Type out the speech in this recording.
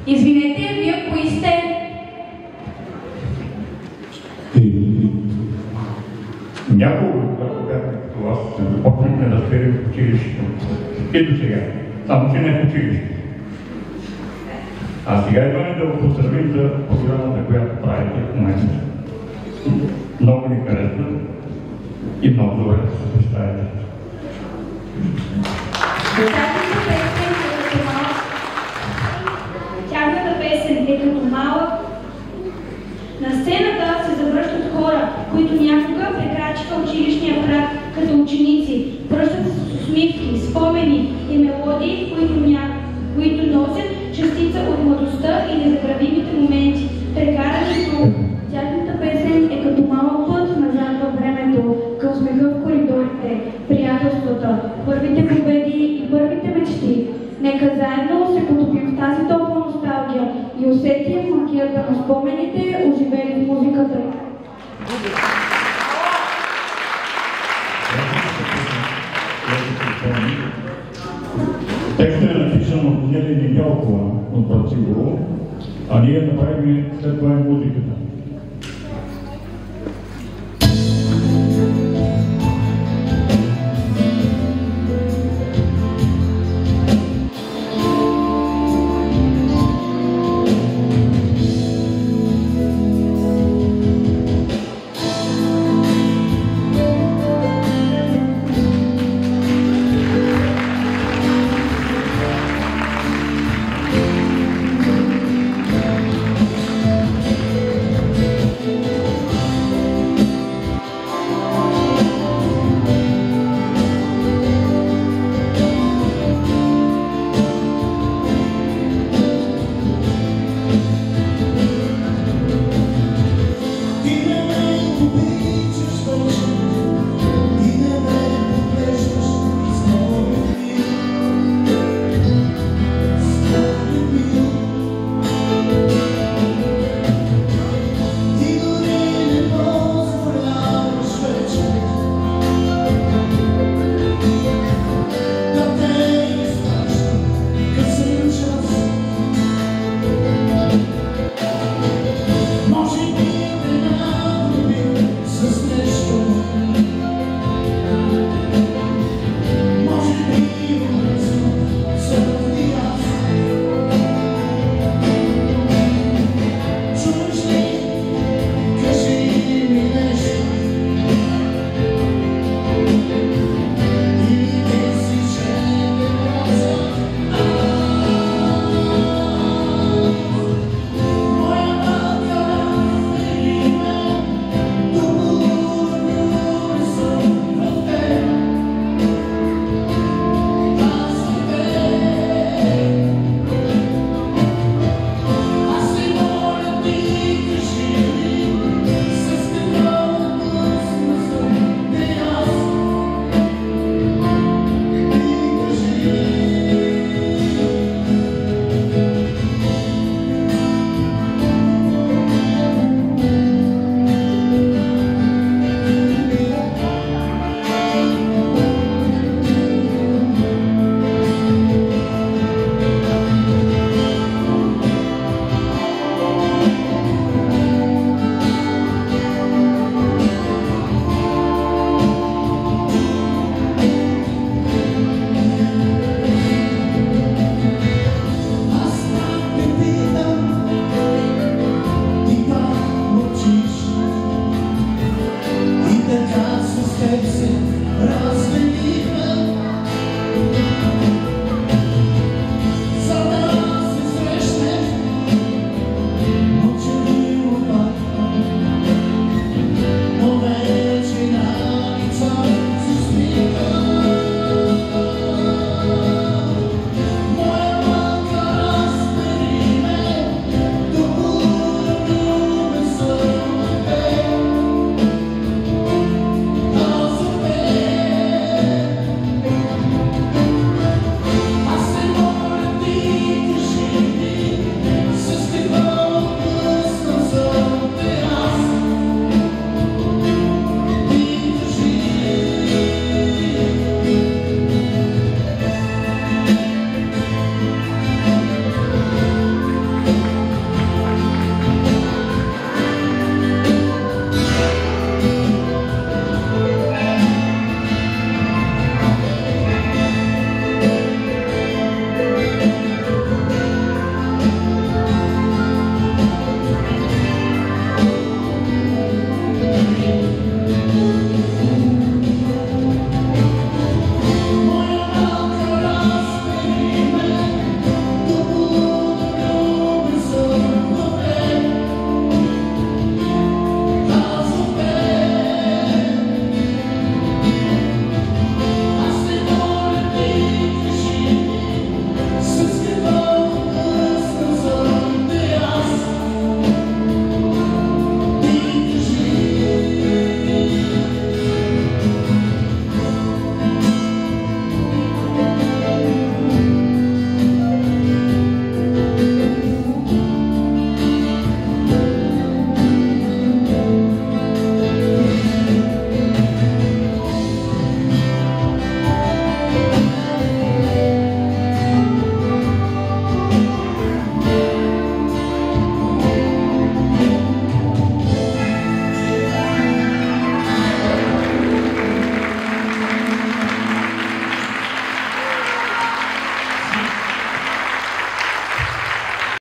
Извинете, вие кои сте? Няколко, когато бяхме като вас, започнахме да сфери в училището. И до сега. Само че не в училище. А сега идваме да го поздравим за програмата, която правите в момента. Много ни харесва и много добре да се представите. Тяхната песен е като малък. На сцената се завръщат хора, които някога прекрачиха училищния праг като ученици. Връщат се с усмивки, спомени и мелодии, които носят частица от младостта и незабравимите моменти, прекарани в друг. Тяхната песен е като малък път назад във времето, към смеха в коридорите, приятелствата, първите победи и първите мечти. Нека заедно се потопим в тази топла носталгия и усетим магията на спомените, оживели в музиката. Текстът е написан от Нели Недялкова от Брацилово, а ние направим след това и музиката.